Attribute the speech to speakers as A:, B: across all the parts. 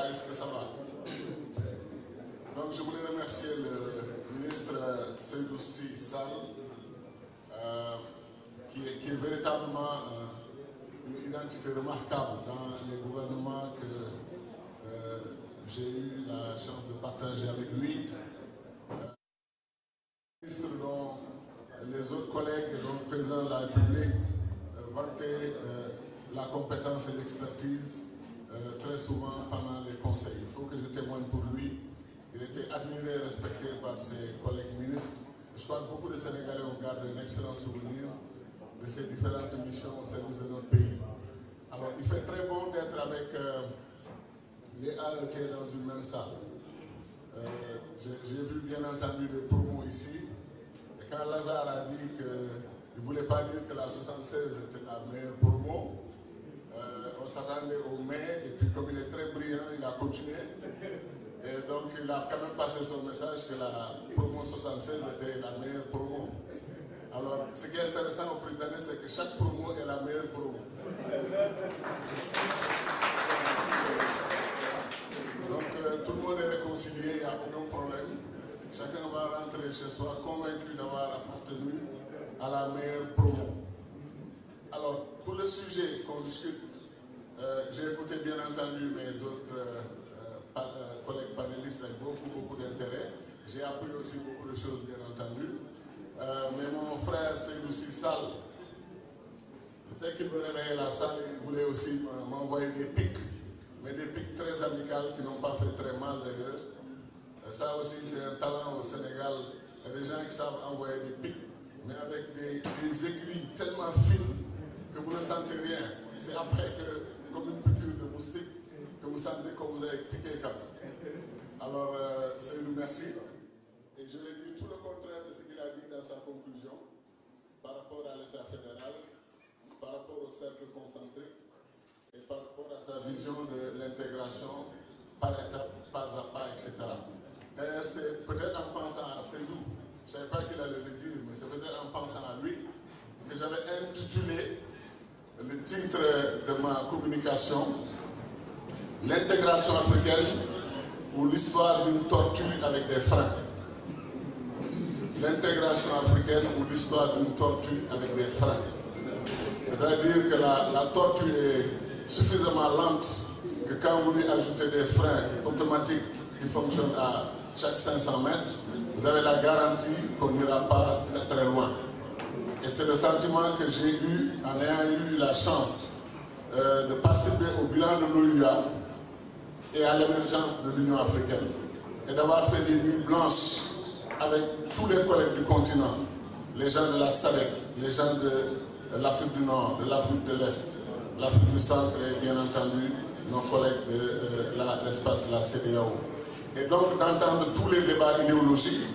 A: est-ce que ça va? Donc je voulais remercier le ministre Seydou Sy Sall, qui est véritablement une identité remarquable dans les gouvernements que j'ai eu la chance de partager avec lui. Ministre dont les autres collègues et dont le président de la République vantaient la compétence et l'expertise très souvent pendant les conseils. Il faut que je témoigne pour lui. Il était admiré et respecté par ses collègues ministres. Je crois que beaucoup de Sénégalais ont gardé un excellent souvenir de ces différentes missions au service de notre pays. Alors, il fait très bon d'être avec les AET dans une même salle. J'ai vu bien entendu des promos ici. Et quand Lazare a dit qu'il ne voulait pas dire que la 76 était la meilleure promo, on s'attendait au mais, et puis comme il est très brillant, il a continué. Et donc il a quand même passé son message que la promo 76 était la meilleure promo. Alors, ce qui est intéressant au Britannique, c'est que chaque promo est la meilleure promo. Donc tout le monde est réconcilié, il n'y a aucun problème. Chacun va rentrer chez soi convaincu d'avoir appartenu à la meilleure promo. Alors, pour le sujet qu'on discute, j'ai écouté bien entendu mes autres collègues panélistes avec beaucoup d'intérêt. J'ai appris aussi beaucoup de choses bien entendu. Mais mon frère Seydou Sy Sall, je sais qu'il me réveillait la salle, il voulait aussi m'envoyer des pics, mais des pics très amicales qui n'ont pas fait très mal d'ailleurs. Ça aussi c'est un talent au Sénégal. Il y a des gens qui savent envoyer des pics, mais avec des aiguilles tellement fines que vous ne sentez rien. C'est après que, comme une piqûre de moustique, que vous sentez que vous avez piqué quand même. Alors, Seydou, merci. Et je l'ai dit tout le contraire de ce qu'il a dit dans sa conclusion, par rapport à l'État fédéral, par rapport au cercle concentrique, et par rapport à sa vision de l'intégration par étape, pas à pas, etc. D'ailleurs, c'est peut-être en pensant à Seydou, je ne savais pas qu'il allait le dire, mais c'est peut-être en pensant à lui que j'avais intitulé le titre de ma communication « L'intégration africaine ou l'histoire d'une tortue avec des freins ». L'intégration africaine ou l'histoire d'une tortue avec des freins. C'est-à-dire que la tortue est suffisamment lente que quand vous lui ajoutez des freins automatiques qui fonctionnent à chaque 500 mètres, vous avez la garantie qu'on n'ira pas très loin. Et c'est le sentiment que j'ai eu en ayant eu la chance de participer au bilan de l'OUA et à l'émergence de l'Union africaine. Et d'avoir fait des nuits blanches avec tous les collègues du continent, les gens de la SADC, les gens de l'Afrique du Nord, de l'Afrique de l'Est, l'Afrique du Centre et bien entendu nos collègues de l'espace, la CEDEAO. Et donc d'entendre tous les débats idéologiques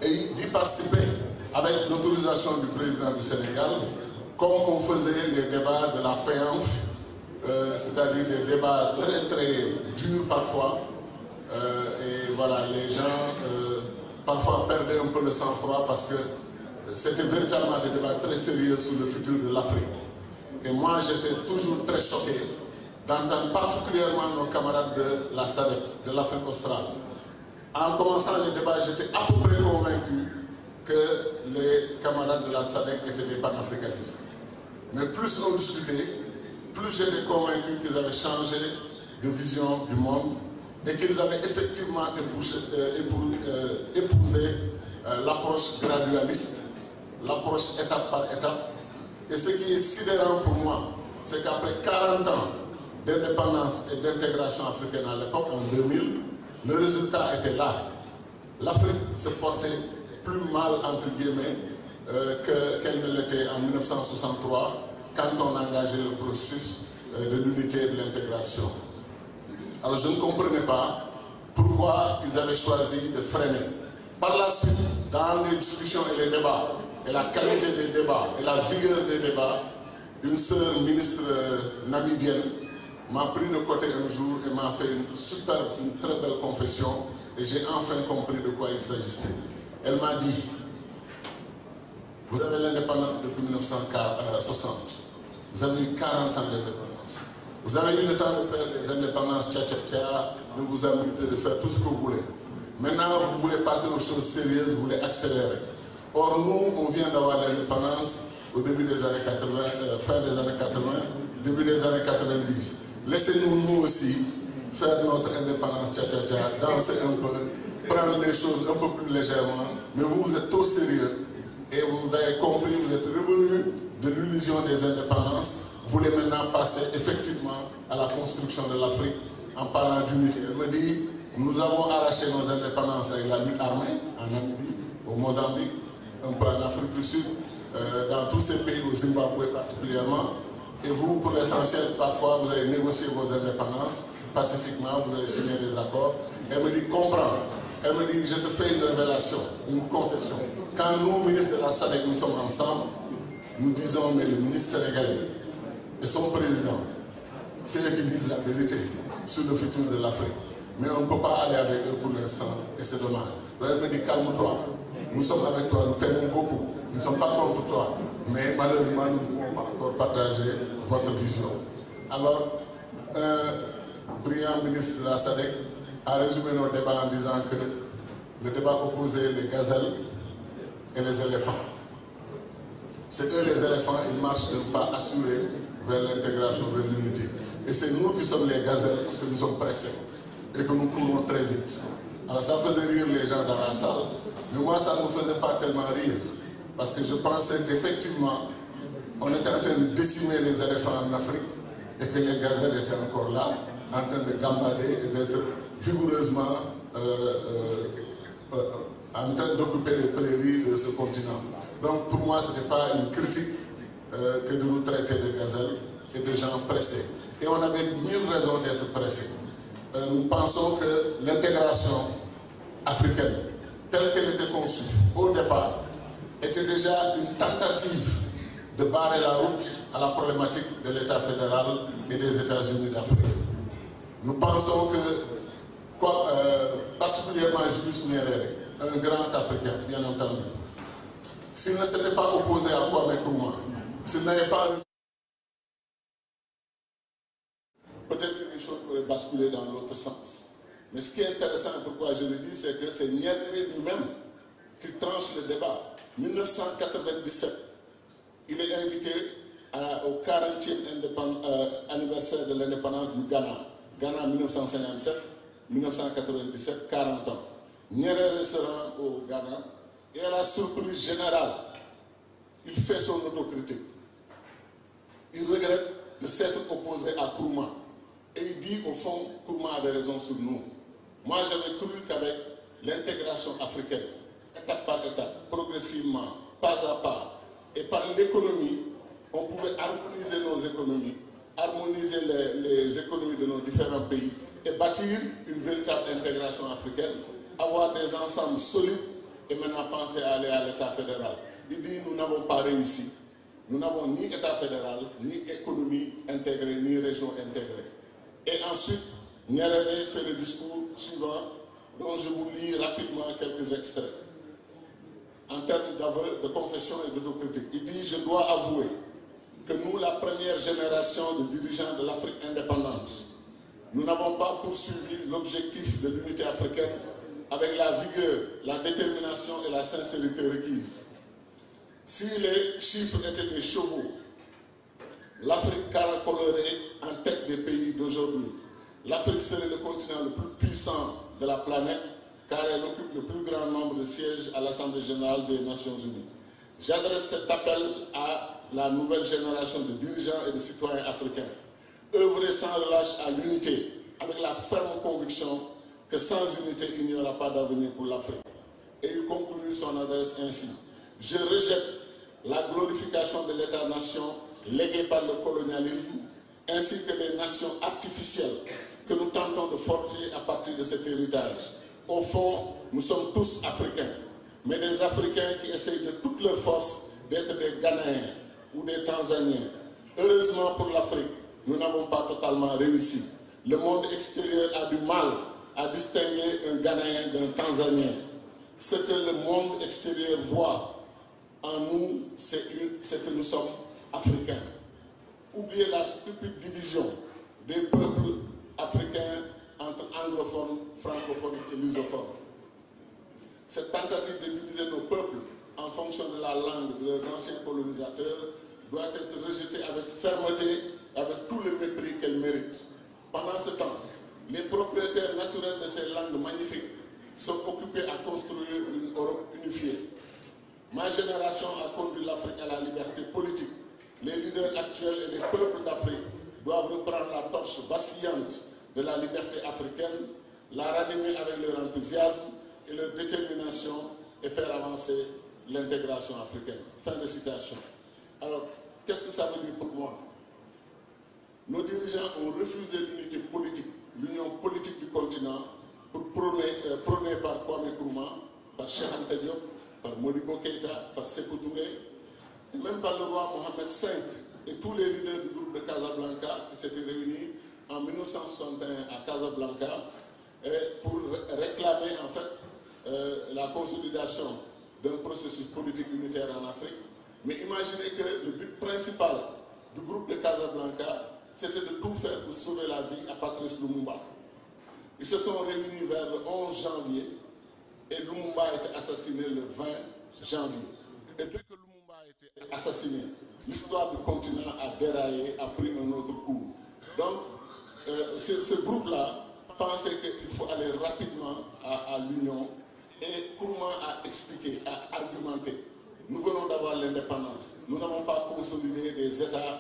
A: et d'y participer avec l'autorisation du président du Sénégal, comme on faisait les débats de la FEANF, c'est-à-dire des débats très durs parfois. Et voilà, les gens parfois perdaient un peu le sang-froid parce que c'était véritablement des débats très sérieux sur le futur de l'Afrique. Et moi, j'étais toujours très choqué d'entendre particulièrement nos camarades de la SADC, de l'Afrique australe. En commençant les débats, j'étais à peu près convaincu que les camarades de la SADC étaient des panafricanistes. Mais plus on discutait, plus j'étais convaincu qu'ils avaient changé de vision du monde et qu'ils avaient effectivement épousé l'approche gradualiste, l'approche étape par étape. Et ce qui est sidérant pour moi, c'est qu'après 40 ans d'indépendance et d'intégration africaine à l'époque, en 2000, le résultat était là. L'Afrique se portait plus mal, entre guillemets, qu'elle ne l'était en 1963, quand on engageait le processus de l'unité et de l'intégration. Alors je ne comprenais pas pourquoi ils avaient choisi de freiner. Par la suite, dans les discussions et les débats, et la qualité des débats, et la vigueur des débats, une sœur ministre namibienne m'a pris de côté un jour et m'a fait une très belle confession, et j'ai enfin compris de quoi il s'agissait. Elle m'a dit, vous avez l'indépendance depuis 1960, vous avez eu 40 ans d'indépendance. Vous avez eu le temps de faire les indépendances tcha-tcha-tcha, de vous amuser, de faire tout ce que vous voulez. Maintenant, vous voulez passer aux choses sérieuses, vous voulez accélérer. Or, nous, on vient d'avoir l'indépendance au début des années 80, fin des années 80, début des années 90. Laissez-nous, nous aussi, faire notre indépendance tcha-tcha-tcha, danser un peu, prendre les choses un peu plus légèrement. Mais vous êtes trop sérieux et vous avez compris, vous êtes revenus de l'illusion des indépendances. Vous voulez maintenant passer effectivement à la construction de l'Afrique en parlant d'unité. Elle me dit, nous avons arraché nos indépendances avec la lutte armée en Namibie, au Mozambique, un peu en Afrique du Sud, dans tous ces pays, au Zimbabwe particulièrement. Et vous, pour l'essentiel, parfois, vous avez négocié vos indépendances pacifiquement, vous avez signé des accords. Elle me dit, comprends. Elle me dit, je te fais une révélation, une confession. Quand nous, ministres de la SADC, nous sommes ensemble, nous disons, mais le ministre sénégalais et son président, c'est eux qui disent la vérité sur le futur de l'Afrique. Mais on ne peut pas aller avec eux pour l'instant, et c'est dommage. Donc elle me dit, calme-toi, nous sommes avec toi, nous t'aimons beaucoup, nous ne sommes pas contre toi, mais malheureusement, nous ne pouvons pas encore partager votre vision. Alors, un brillant ministre de la SADC a résumé nos débats en disant que le débat opposait les gazelles et les éléphants. C'est eux les éléphants, ils marchent d'un pas assuré vers l'intégration, vers l'unité. Et c'est nous qui sommes les gazelles parce que nous sommes pressés et que nous courons très vite. Alors ça faisait rire les gens dans la salle, mais moi ça ne me faisait pas tellement rire parce que je pensais qu'effectivement on était en train de décimer les éléphants en Afrique et que les gazelles étaient encore là, en train de gambader et d'être vigoureusement en train d'occuper les prairies de ce continent. Donc pour moi, ce n'est pas une critique que de nous traiter de gazelles et de gens pressés. Et on avait mille raisons d'être pressés. Nous pensons que l'intégration africaine, telle qu'elle était conçue au départ, était déjà une tentative de barrer la route à la problématique de l'État fédéral et des États-Unis d'Afrique. Nous pensons que, particulièrement Julius Nyerere, un grand Africain, bien entendu, s'il ne s'était pas opposé à Kwame Nkrumah, s'il n'avait pas... Peut-être que les choses pourraient basculer dans l'autre sens. Mais ce qui est intéressant, pourquoi je le dis, c'est que c'est Nyerere lui-même qui tranche le débat. 1997, il est invité au 40e anniversaire de l'indépendance du Ghana. Ghana 1957, 1997, 40 ans. Nyerere se rend au Ghana et à la surprise générale, il fait son autocritique. Il regrette de s'être opposé à Nkrumah. Et il dit au fond, Nkrumah avait raison sur nous. Moi j'avais cru qu'avec l'intégration africaine, étape par étape, progressivement, pas à pas, et par l'économie, on pouvait harmoniser nos économies, harmoniser les économies de nos différents pays et bâtir une véritable intégration africaine, avoir des ensembles solides et maintenant penser à aller à l'État fédéral. Il dit, nous n'avons pas réussi. Nous n'avons ni État fédéral, ni économie intégrée, ni région intégrée. Et ensuite, Nyerere fait le discours suivant, dont je vous lis rapidement quelques extraits. En termes d'aveu, de confession et d'autocritique. Il dit, je dois avouer que nous, la première génération de dirigeants de l'Afrique indépendante, nous n'avons pas poursuivi l'objectif de l'unité africaine avec la vigueur, la détermination et la sincérité requises. Si les chiffres étaient des chevaux, l'Afrique caracolerait en tête des pays d'aujourd'hui. L'Afrique serait le continent le plus puissant de la planète car elle occupe le plus grand nombre de sièges à l'Assemblée générale des Nations unies. J'adresse cet appel à la nouvelle génération de dirigeants et de citoyens africains. Œuvrez sans relâche à l'unité, avec la ferme conviction que sans unité, il n'y aura pas d'avenir pour l'Afrique. Et il conclut son adresse ainsi. Je rejette la glorification de l'État-nation léguée par le colonialisme, ainsi que les nations artificielles que nous tentons de forger à partir de cet héritage. Au fond, nous sommes tous Africains, mais des Africains qui essayent de toutes leurs forces d'être des Ghanéens ou des Tanzaniens. Heureusement pour l'Afrique, nous n'avons pas totalement réussi. Le monde extérieur a du mal à distinguer un Ghanéen d'un Tanzanien. Ce que le monde extérieur voit en nous, c'est que nous sommes Africains. Oubliez la stupide division des peuples africains entre anglophones, francophones et lusophones. Cette tentative de diviser nos peuples en fonction de la langue de leurs anciens colonisateurs doit être rejetée avec fermeté, avec tout le mépris qu'elle mérite. Pendant ce temps, les propriétaires naturels de ces langues magnifiques sont occupés à construire une Europe unifiée. Ma génération a conduit l'Afrique à la liberté politique. Les leaders actuels et les peuples d'Afrique doivent reprendre la torche vacillante de la liberté africaine, la ranimer avec leur enthousiasme et leur détermination et faire avancer l'intégration africaine. Fin de citation. Alors, qu'est-ce que ça veut dire pour moi? Nos dirigeants ont refusé l'unité politique, l'union politique du continent, pour prôner par Kwame Nkrumah, par Cheikh Anta Diop, par Modibo Keïta, par Sékou Touré, et même par le roi Mohamed V et tous les leaders du groupe de Casablanca qui s'étaient réunis en 1961 à Casablanca pour réclamer en fait la consolidation d'un processus politique unitaire en Afrique. Mais imaginez que le but principal du groupe de Casablanca, c'était de tout faire pour sauver la vie à Patrice Lumumba. Ils se sont réunis vers le 11 janvier et Lumumba a été assassiné le 20 janvier. Et dès que Lumumba a été assassiné, l'histoire du continent a déraillé, a pris un autre cours. Donc, ce groupe-là pensait qu'il faut aller rapidement à l'union et Nkrumah a expliqué, a argumenté. Nous venons d'avoir l'indépendance. Nous n'avons pas consolidé des États,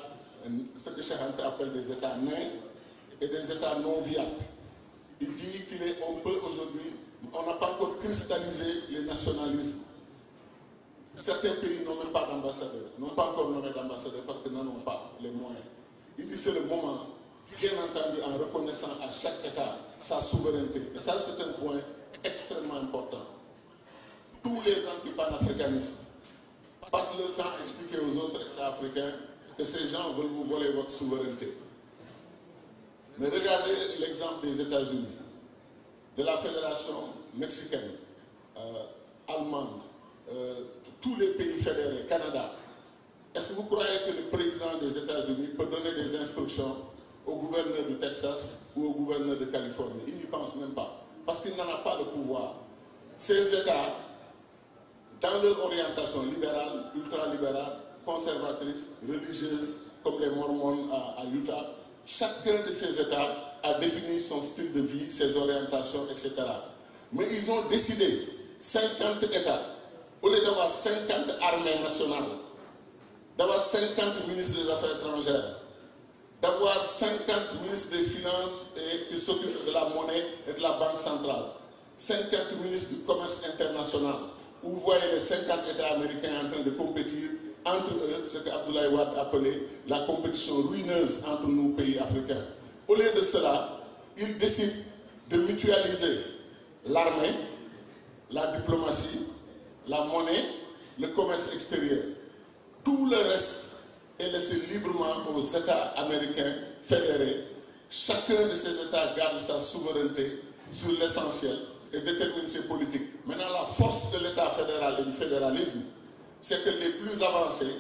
A: ce que Cheikh Anta appelle des États nains et des États non viables. Il dit qu'on peut aujourd'hui, on n'a pas encore cristallisé les nationalismes. Certains pays n'ont même pas d'ambassadeurs, n'ont pas encore nommé d'ambassadeurs parce qu'ils n'en ont pas les moyens. Il dit que c'est le moment, bien entendu, en reconnaissant à chaque État sa souveraineté. Et ça, c'est un point extrêmement important. Tous les anti-panafricanistes passent leur temps à expliquer aux autres États africains que ces gens veulent vous voler votre souveraineté. Mais regardez l'exemple des États-Unis, de la Fédération mexicaine, allemande, tous les pays fédérés, Canada. Est-ce que vous croyez que le président des États-Unis peut donner des instructions au gouverneur du Texas ou au gouverneur de Californie? Il n'y pense même pas, parce qu'il n'en a pas de pouvoir. Ces États, dans leur orientation libérale, ultralibérale, conservatrice, religieuse, comme les Mormons à Utah, chacun de ces États a défini son style de vie, ses orientations, etc. Mais ils ont décidé, 50 États, au lieu d'avoir 50 armées nationales, d'avoir 50 ministres des Affaires étrangères, d'avoir 50 ministres des Finances qui s'occupent de la monnaie et de la Banque centrale, 50 ministres du commerce international, où vous voyez les 50 États américains en train de compétir entre eux, ce qu'Abdoulaye Wade appelait la compétition ruineuse entre nos pays africains. Au lieu de cela, ils décident de mutualiser l'armée, la diplomatie, la monnaie, le commerce extérieur. Tout le reste est laissé librement aux États américains fédérés. Chacun de ces États garde sa souveraineté sur l'essentiel et détermine ses politiques. Maintenant, la force de l'État fédéral et du fédéralisme, c'est que les plus avancés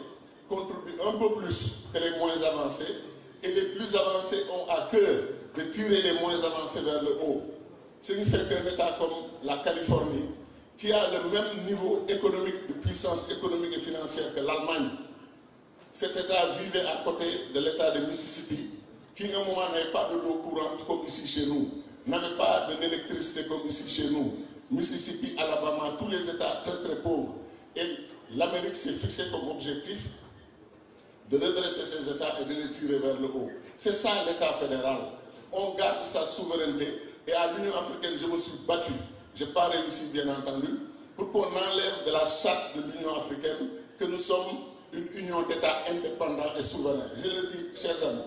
A: contribuent un peu plus que les moins avancés, et les plus avancés ont à cœur de tirer les moins avancés vers le haut. Ce qui fait qu'un État comme la Californie, qui a le même niveau économique, de puissance économique et financière que l'Allemagne, cet État vivait à côté de l'État de Mississippi, qui à un moment n'avait pas de l'eau courante comme ici chez nous, n'avait pas de l'électricité comme ici chez nous. Mississippi, Alabama, tous les États très très pauvres. Et l'Amérique s'est fixé comme objectif de redresser ces États et de les tirer vers le haut. C'est ça l'État fédéral. On garde sa souveraineté. Et à l'Union africaine, je me suis battu. Je n'ai pas réussi, bien entendu, pour qu'on enlève de la charte de l'Union africaine que nous sommes une union d'États indépendants et souverains. Je le dis, chers amis,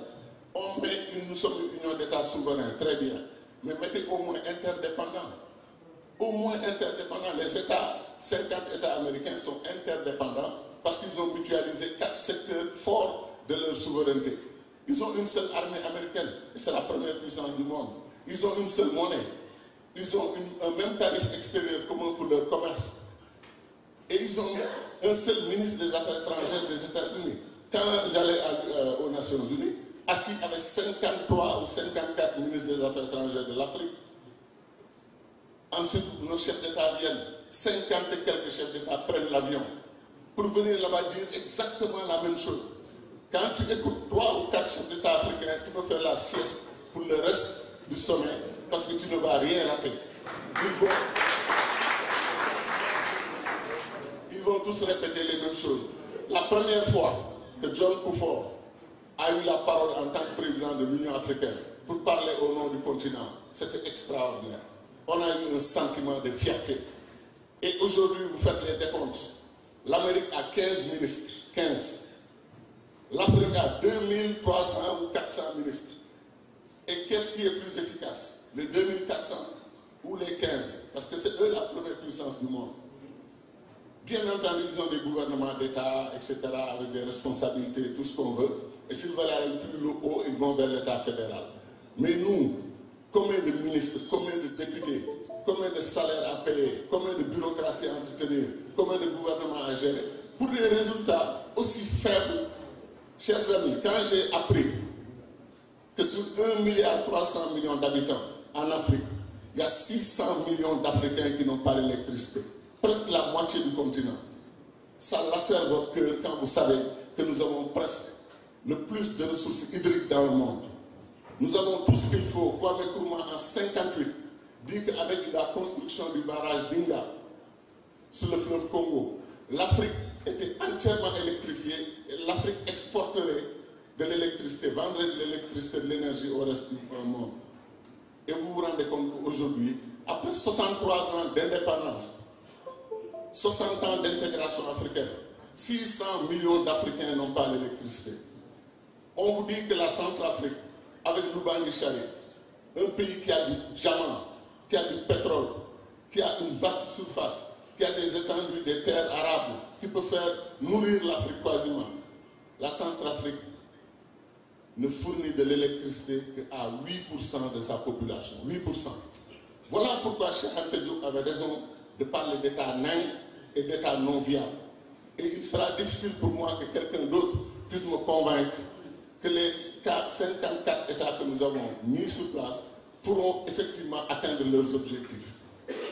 A: nous sommes une union d'États souverains, très bien. Mais mettez au moins interdépendants. Au moins interdépendants. Les États, 50 États américains sont interdépendants parce qu'ils ont mutualisé 4 secteurs forts de leur souveraineté. Ils ont une seule armée américaine, et c'est la première puissance du monde. Ils ont une seule monnaie. Ils ont un même tarif extérieur commun pour leur commerce. Et ils ont un seul ministre des Affaires étrangères des États-Unis. Quand j'allais aux Nations Unies, assis avec 53 ou 54 ministres des Affaires étrangères de l'Afrique. Ensuite, nos chefs d'État viennent, 50 et quelques chefs d'État prennent l'avion pour venir là-bas dire exactement la même chose. Quand tu écoutes 3 ou 4 chefs d'État africains, tu peux faire la sieste pour le reste du sommet parce que tu ne vas rien rater. Ils vont tous répéter les mêmes choses. La première fois que John Kufuor a eu la parole en tant que président de l'Union africaine pour parler au nom du continent, c'était extraordinaire. On a eu un sentiment de fierté. Et aujourd'hui, vous faites les décomptes. L'Amérique a 15 ministres, 15. L'Afrique a 2300 ou 400 ministres. Et qu'est-ce qui est plus efficace? Les 2400 ou les 15? Parce que c'est eux la première puissance du monde. Bien entendu, ils ont des gouvernements d'État, etc., avec des responsabilités, tout ce qu'on veut. Et s'ils veulent aller plus haut, ils vont vers l'État fédéral. Mais nous, combien de ministres, combien de députés, combien de salaires à payer, combien de bureaucratie à entretenir, combien de gouvernements à gérer, pour des résultats aussi faibles? Chers amis, quand j'ai appris que sur 1,3 milliard d'habitants en Afrique, il y a 600 millions d'Africains qui n'ont pas l'électricité, presque la moitié du continent, ça lacère votre cœur quand vous savez que nous avons presque le plus de ressources hydriques dans le monde. Nous avons tout ce qu'il faut. Kwame Nkrumah en 1958 dit qu'avec la construction du barrage d'Inga sur le fleuve Congo, l'Afrique était entièrement électrifiée et l'Afrique exporterait de l'électricité, vendrait de l'électricité, de l'énergie au reste du monde. Et vous vous rendez compte qu'aujourd'hui, après 63 ans d'indépendance, 60 ans d'intégration africaine, 600 millions d'Africains n'ont pas l'électricité. On vous dit que la Centrafrique, avec Lubangui Chari, un pays qui a du diamant, qui a du pétrole, qui a une vaste surface, qui a des étendues, des terres arables, qui peut faire nourrir l'Afrique quasiment. La Centrafrique ne fournit de l'électricité qu'à 8% de sa population. 8%. Voilà pourquoi Cheikh Anta Diop avait raison de parler d'État nain et d'État non viable. Et il sera difficile pour moi que quelqu'un d'autre puisse me convaincre que les 54 États que nous avons mis sur place pourront effectivement atteindre leurs objectifs.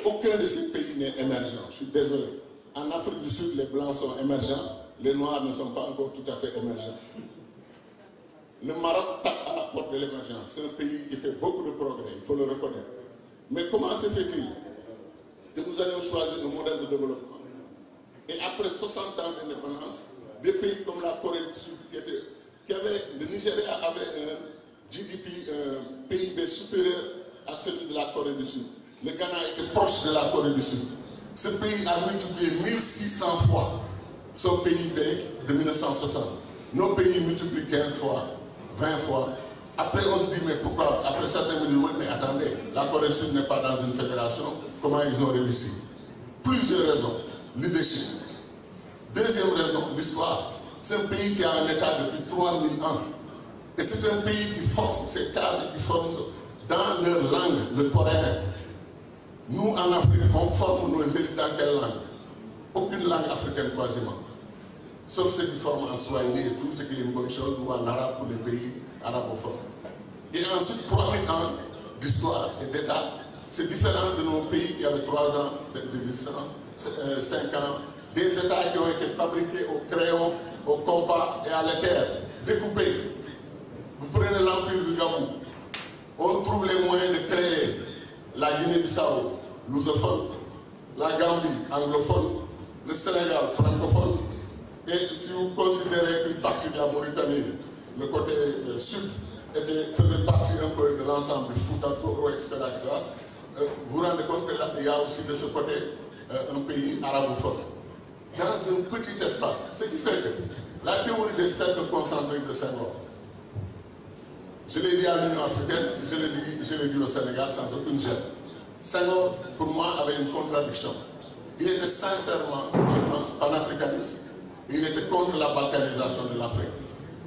A: Aucun de ces pays n'est émergent, je suis désolé. En Afrique du Sud, les Blancs sont émergents, les Noirs ne sont pas encore tout à fait émergents. Le Maroc tape à la porte de l'émergence. C'est un pays qui fait beaucoup de progrès, il faut le reconnaître. Mais comment se fait-il que nous ayons choisi un modèle de développement? Et après 60 ans d'indépendance, des pays comme la Corée du Sud, le Nigeria avait un GDP, un PIB supérieur à celui de la Corée du Sud. Le Ghana était proche de la Corée du Sud. Ce pays a multiplié 1600 fois son PIB de 1960. Nos pays multiplient 15 fois, 20 fois. Après, on se dit, mais pourquoi? Après, certains me disent, oui, mais attendez, la Corée du Sud n'est pas dans une fédération. Comment ils ont réussi? Plusieurs raisons. Leadership. Deuxième raison, l'histoire. C'est un pays qui a un État depuis 3000 ans. Et c'est un pays qui forme ses cadres, qui forme dans leur langue, le coréen. Nous, en Afrique, on forme nos élites dans quelle langue? Aucune langue africaine quasiment. Sauf ceux qui forment en Swahili et tout, ce qui est une bonne chose, ou en arabe pour les pays arabophones. Et ensuite, 3000 ans d'histoire et d'État, c'est différent de nos pays qui avaient 3 ans d'existence, 5 ans. Des États qui ont été fabriqués au crayon, au compas et à l'équerre, découpés. Vous prenez l'Empire du Gabon, on trouve les moyens de créer la Guinée-Bissau, lusophone, la Gambie, anglophone, le Sénégal, francophone, et si vous considérez qu'une partie de la Mauritanie, le côté sud, faisait partie un peu de l'ensemble du Fouta, Toro, etc., vous vous rendez compte qu'il y a aussi de ce côté un pays arabophone. Dans un petit espace, ce qui fait que la théorie des cercles concentriques de Senghor, je l'ai dit à l'Union africaine, je l'ai dit au Sénégal sans aucune gêne. Senghor, pour moi, avait une contradiction. Il était sincèrement, je pense, panafricaniste. Et il était contre la balkanisation de l'Afrique.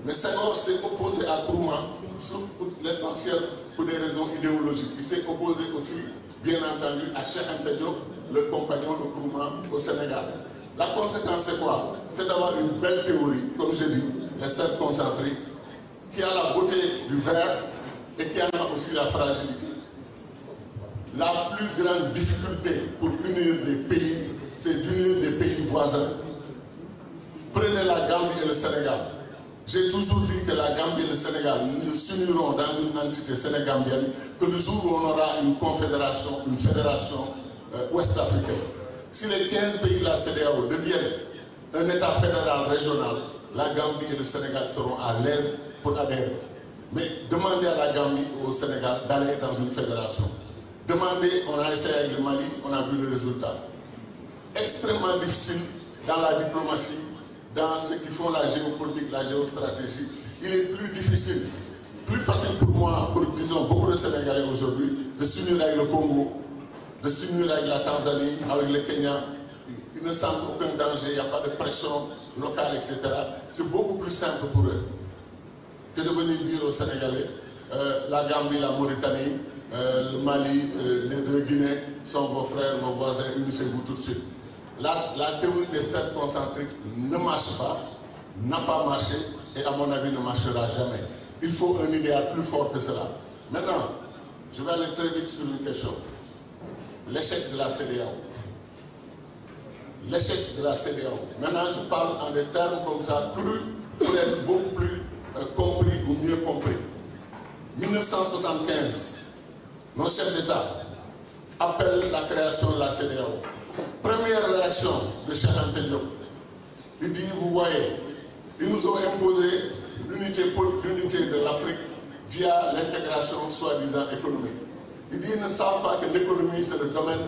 A: Mais Senghor s'est opposé à Nkrumah, pour l'essentiel, pour des raisons idéologiques. Il s'est opposé aussi, bien entendu, à Cheikh Anta Diop, le compagnon de Nkrumah au Sénégal. La conséquence, c'est quoi? C'est d'avoir une belle théorie, comme je dis, les cercles concentriques, qui a la beauté du verre et qui en a aussi la fragilité. La plus grande difficulté pour unir les pays, c'est d'unir les pays voisins. Prenez la Gambie et le Sénégal. J'ai toujours dit que la Gambie et le Sénégal ne s'uniront dans une entité sénégambienne que le jour où on aura une confédération, une fédération ouest-africaine. Si les 15 pays de la CEDEAO deviennent un État fédéral régional, la Gambie et le Sénégal seront à l'aise pour adhérer. Mais demandez à la Gambie et au Sénégal d'aller dans une fédération. Demandez, on a essayé avec le Mali, on a vu le résultat. Extrêmement difficile dans la diplomatie, dans ceux qui font la géopolitique, la géostratégie. Il est plus difficile, plus facile pour moi, pour disons beaucoup de Sénégalais aujourd'hui, de s'unir avec le Congo, de s'unir avec la Tanzanie, avec le Kenya. Ils ne sentent aucun danger, il n'y a pas de pression locale, etc. C'est beaucoup plus simple pour eux que de venir dire aux Sénégalais, la Gambie, la Mauritanie, le Mali, les deux Guinées sont vos frères, vos voisins, unissez-vous tout de suite. La théorie des cercles concentriques ne marche pas, n'a pas marché et à mon avis ne marchera jamais. Il faut un idéal plus fort que cela. Maintenant, je vais aller très vite sur une question. L'échec de la CEDEAO. L'échec de la CEDEAO. Maintenant, je parle en des termes comme ça, crus, pour être beaucoup plus compris ou mieux compris. 1975, nos chefs d'État appellent la création de la CEDEAO. Première réaction de Cheikh Anta Diop. Il dit, vous voyez, ils nous ont imposé l'unité de l'Afrique via l'intégration soi-disant économique. Il dit, ils ne savent pas que l'économie, c'est le domaine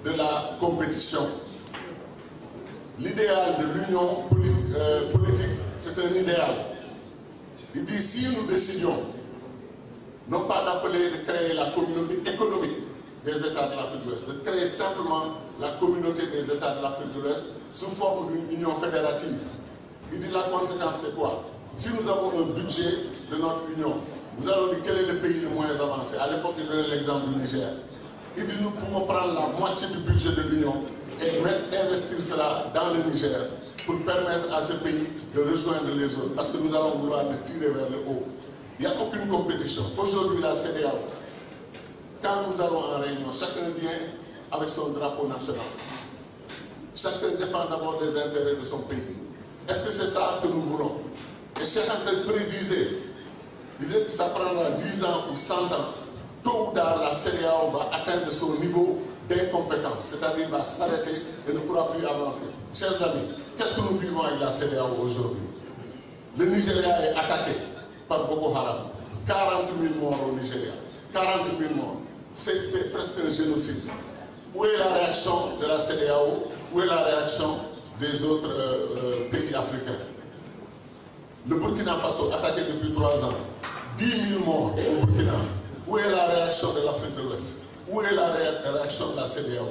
A: de la compétition. L'idéal de l'union politique, c'est un idéal. Il dit, si nous décidions, non pas d'appeler, de créer la communauté économique des États de l'Afrique de l'Ouest, de créer simplement la communauté des États de l'Afrique de l'Ouest sous forme d'une union fédérative. Il dit, la conséquence, c'est quoi? Si nous avons un budget de notre union, nous allons dire quel est le pays le moins avancé. À l'époque, il donnait l'exemple du Niger. Il dit, nous pouvons prendre la moitié du budget de l'union et investir cela dans le Niger pour permettre à ce pays de rejoindre les autres, parce que nous allons vouloir le tirer vers le haut. Il n'y a aucune compétition. Aujourd'hui, la CEDEAO, quand nous allons en réunion, chacun vient avec son drapeau national. Chacun défend d'abord les intérêts de son pays. Est-ce que c'est ça que nous voulons? Et Cheikh Anta disait que ça prendra 10 ans ou 100 ans. Tôt ou tard, la CEDEAO va atteindre son niveau d'incompétence, c'est-à-dire va s'arrêter et ne pourra plus avancer. Chers amis, qu'est-ce que nous vivons avec la CEDEAO aujourd'hui? Le Nigeria est attaqué par Boko Haram. 40 000 morts au Nigeria. 40 000 morts. C'est presque un génocide. Où est la réaction de la CEDEAO? Où est la réaction des autres pays africains? Le Burkina Faso, attaqué depuis 3 ans. 10 000 morts au Burkina. Où est la réaction de l'Afrique de l'Ouest? Où est la réaction de la CEDEAO?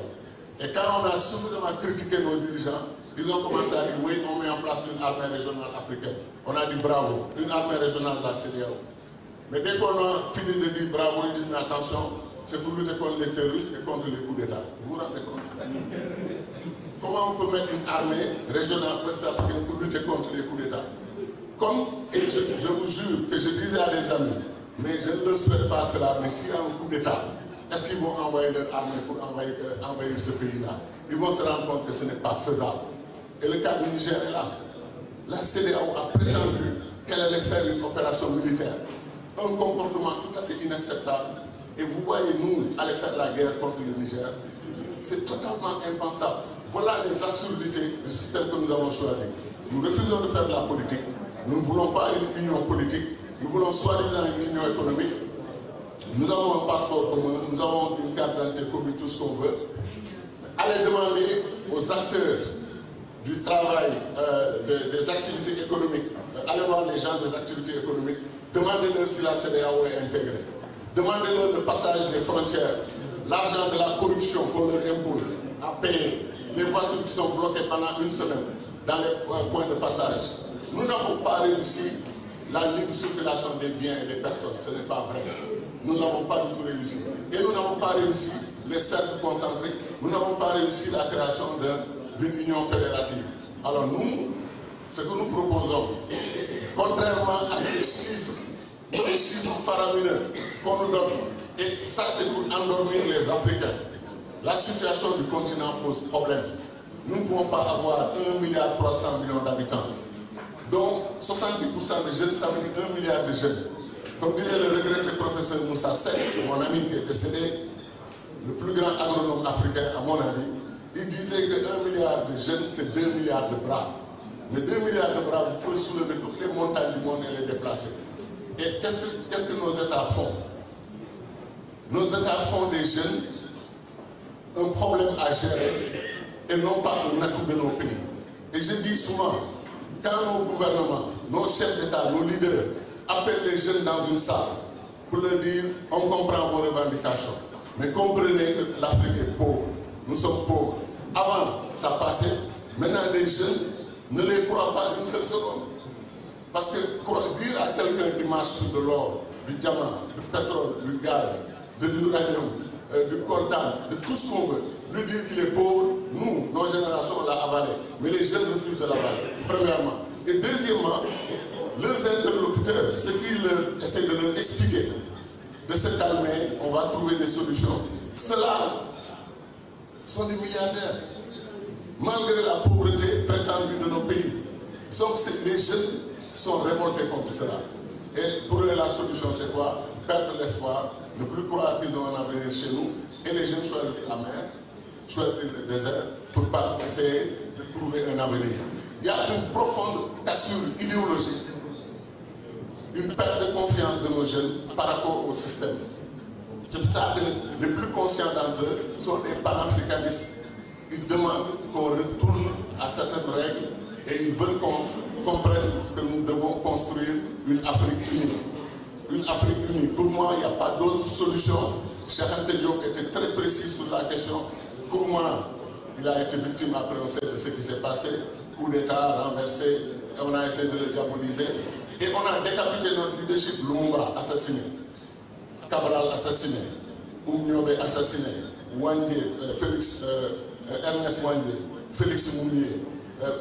A: Et quand on a suffisamment critiqué nos dirigeants, ils ont commencé à dire oui, on met en place une armée régionale africaine. On a dit bravo, une armée régionale de la CEDEAO. Mais dès qu'on a fini de dire bravo, ils disent mais attention, c'est pour lutter contre les terroristes et contre les coups d'État. Vous vous rendez compte? Comment on peut mettre une armée régionale ouest-africaine pour lutter contre les coups d'État? Comme, et je vous jure que je disais à des amis, mais je ne le souhaite pas cela, mais s'il y a un coup d'État, est-ce qu'ils vont envoyer leur armée pour envahir ce pays-là? Ils vont se rendre compte que ce n'est pas faisable. Et le cas du Niger est là. La CEDEAO a prétendu qu'elle allait faire une opération militaire. Un comportement tout à fait inacceptable. Et vous voyez, nous, aller faire la guerre contre le Niger, c'est totalement impensable. Voilà les absurdités du système que nous avons choisi. Nous refusons de faire de la politique. Nous ne voulons pas une union politique. Nous voulons soi-disant une union économique. Nous avons un passeport commun, nous avons une carte d'identité commune, tout ce qu'on veut. Allez demander aux acteurs du travail, des activités économiques, allez voir les gens des activités économiques, demandez-leur si la CEDEAO est intégrée. Demandez-leur le passage des frontières, l'argent de la corruption qu'on leur impose à payer, les voitures qui sont bloquées pendant une semaine dans les points de passage. Nous n'avons pas réussi la libre circulation des biens et des personnes, ce n'est pas vrai. Nous n'avons pas du tout réussi. Et nous n'avons pas réussi les cercles concentriques, nous n'avons pas réussi la création d'une union fédérative. Alors nous, ce que nous proposons, contrairement à ces chiffres ces chiffres faramineux qu'on nous donne. Et ça, c'est pour endormir les Africains. La situation du continent pose problème. Nous ne pouvons pas avoir 1,3 milliard d'habitants, dont 70% de jeunes, ça veut dire 1 milliard de jeunes. Comme disait le regretté professeur Moussa Seck, mon ami qui est décédé, le plus grand agronome africain à mon avis, il disait que 1 milliard de jeunes, c'est 2 milliards de bras. Mais 2 milliards de bras, vous pouvez soulever toutes les montagnes du monde et les déplacer. Et qu'est-ce que nos États font? Nos États font des jeunes un problème à gérer et non pas un atout de nos pays. Et je dis souvent, quand nos gouvernements, nos chefs d'État, nos leaders appellent les jeunes dans une salle pour leur dire on comprend vos revendications, mais comprenez que l'Afrique est pauvre, nous sommes pauvres. Avant, ça passait, maintenant les jeunes ne les croient pas une seule seconde. Parce que dire à quelqu'un qui marche sur de l'or, du diamant, du pétrole, du gaz, de l'uranium, du coltan, de tout ce qu'on veut, lui dire qu'il est pauvre, nous, nos générations, on l'a avalé. Mais les jeunes refusent de l'avaler, premièrement. Et deuxièmement, leurs interlocuteurs, ce qu'ils essaient de leur expliquer, de se calmer, on va trouver des solutions. Ceux-là sont des milliardaires, malgré la pauvreté prétendue de nos pays. Donc les jeunes sont révoltés contre cela. Et pour eux, la solution, c'est quoi? Perdre l'espoir, ne plus croire qu'ils ont un avenir chez nous. Et les jeunes choisissent la mer, choisissent le désert pour pas essayer de trouver un avenir. Il y a une profonde cassure idéologique, une perte de confiance de nos jeunes par rapport au système. C'est pour ça que les plus conscients d'entre eux sont des panafricanistes. Ils demandent qu'on retourne à certaines règles et ils veulent qu'on comprenne que nous devons construire une Afrique unie. Une Afrique unie. Pour moi, il n'y a pas d'autre solution. Cheikh Anta Diop était très précis sur la question. Pour moi, il a été victime, après on sait de ce qui s'est passé. Coup d'État renversé, et on a essayé de le diaboliser. Et on a décapité notre leadership. Lumumba assassiné, Cabral assassiné, Oumniobé assassiné, Wandé, Ernest Wandé, Félix Mounier,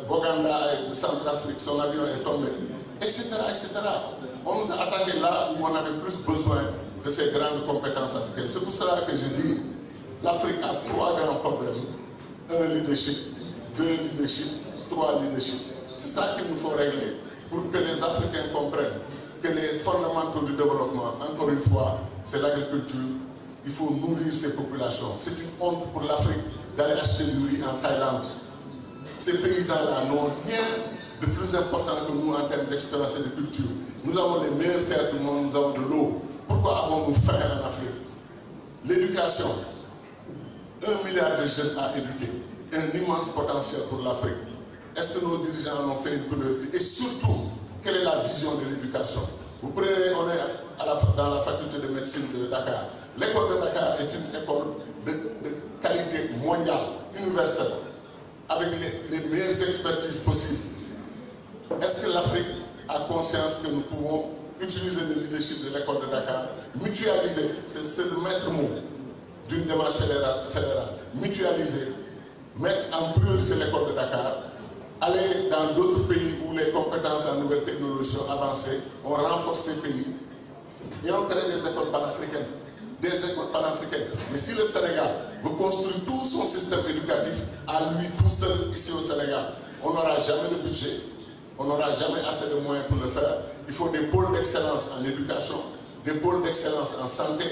A: Boganda de Centrafrique, son avion est tombé, etc., etc. On nous a attaqué là où on avait plus besoin de ces grandes compétences africaines. C'est pour cela que je dis l'Afrique a 3 grands problèmes. 1 leadership, 2 leadership, 3 leadership. C'est ça qu'il nous faut régler pour que les Africains comprennent que les fondamentaux du développement, encore une fois, c'est l'agriculture. Il faut nourrir ces populations. C'est une honte pour l'Afrique d'aller acheter du riz en Thaïlande. Ces paysans-là n'ont rien de plus important que nous en termes d'expérience et de culture. Nous avons les meilleures terres du monde, nous avons de l'eau. Pourquoi avons-nous faim en Afrique? L'éducation. 1 milliard de jeunes à éduquer. Un immense potentiel pour l'Afrique. Est-ce que nos dirigeants en ont fait une priorité? Et surtout, quelle est la vision de l'éducation? Vous prenez, on est dans la faculté de médecine de Dakar. L'école de Dakar est une école de qualité mondiale, universelle, avec les meilleures expertises possibles. Est-ce que l'Afrique a conscience que nous pouvons utiliser le leadership de l'école de Dakar, mutualiser, c'est le maître mot d'une démarche fédérale, mutualiser, mettre en priorité l'école de Dakar, aller dans d'autres pays où les compétences en nouvelles technologies sont avancées, on renforce ces pays et on crée des écoles panafricaines. Des écoles panafricaines. Mais si le Sénégal veut construire tout son système éducatif à lui tout seul ici au Sénégal, on n'aura jamais de budget, on n'aura jamais assez de moyens pour le faire. Il faut des pôles d'excellence en éducation, des pôles d'excellence en santé,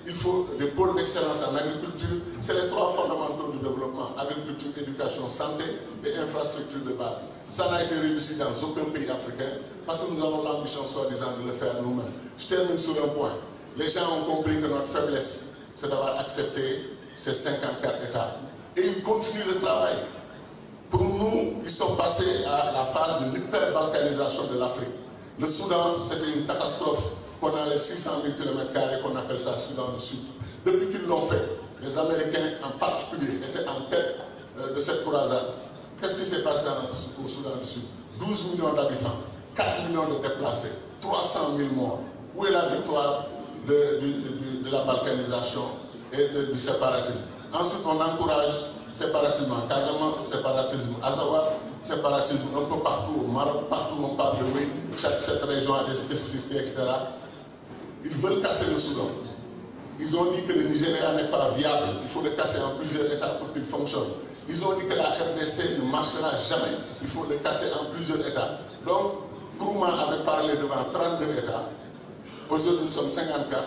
A: il faut des pôles d'excellence en agriculture. C'est les 3 fondamentaux du développement, agriculture, éducation, santé et infrastructures de base. Ça n'a été réussi dans aucun pays africain parce que nous avons l'ambition soi-disant de le faire nous-mêmes. Je termine sur un point. Les gens ont compris que notre faiblesse, c'est d'avoir accepté ces 54 États. Et ils continuent le travail. Pour nous, ils sont passés à la phase de l'hyperbalkanisation de l'Afrique. Le Soudan, c'était une catastrophe qu'on enlève 600 000 km² qu'on appelle ça Soudan du Sud. Depuis qu'ils l'ont fait, les Américains en particulier étaient en tête de cette croisade. Qu'est-ce qui s'est passé au Soudan du Sud? 12 millions d'habitants, 4 millions de déplacés, 300 000 morts. Où est la victoire de la balkanisation et du séparatisme? Ensuite, on encourage séparatisme en Casamance, séparatisme à Azawad, séparatisme un peu partout au Maroc, partout où on parle de oui, cette région a des spécificités, etc. Ils veulent casser le Soudan. Ils ont dit que le Nigeria n'est pas viable, il faut le casser en plusieurs États pour qu'il fonctionne. Ils ont dit que la RDC ne marchera jamais, il faut le casser en plusieurs États. Donc, Nkrumah avait parlé devant 32 États, aujourd'hui nous sommes 54,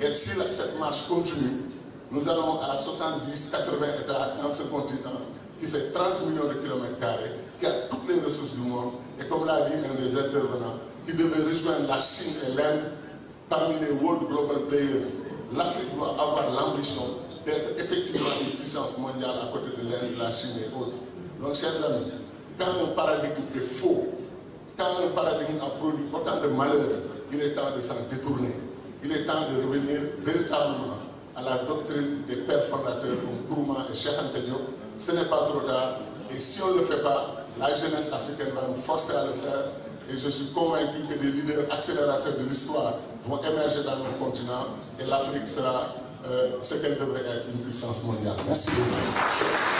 A: et si cette marche continue, nous allons à 70, 80 États dans ce continent qui fait 30 millions de kilomètres carrés, qui a toutes les ressources du monde, et comme l'a dit un des intervenants, qui devait rejoindre la Chine et l'Inde parmi les World Global Players. L'Afrique doit avoir l'ambition d'être effectivement une puissance mondiale à côté de l'Inde, de la Chine et autres. Donc, chers amis, quand un paradigme est faux, quand un paradigme a produit autant de malheurs, il est temps de s'en détourner. Il est temps de revenir véritablement à la doctrine des pères fondateurs comme Nkrumah et Cheikh Anta Diop. Ce n'est pas trop tard. Et si on ne le fait pas, la jeunesse africaine va nous forcer à le faire. Et je suis convaincu que des leaders accélérateurs de l'histoire vont émerger dans notre continent et l'Afrique sera ce qu'elle devrait être, une puissance mondiale. Merci beaucoup.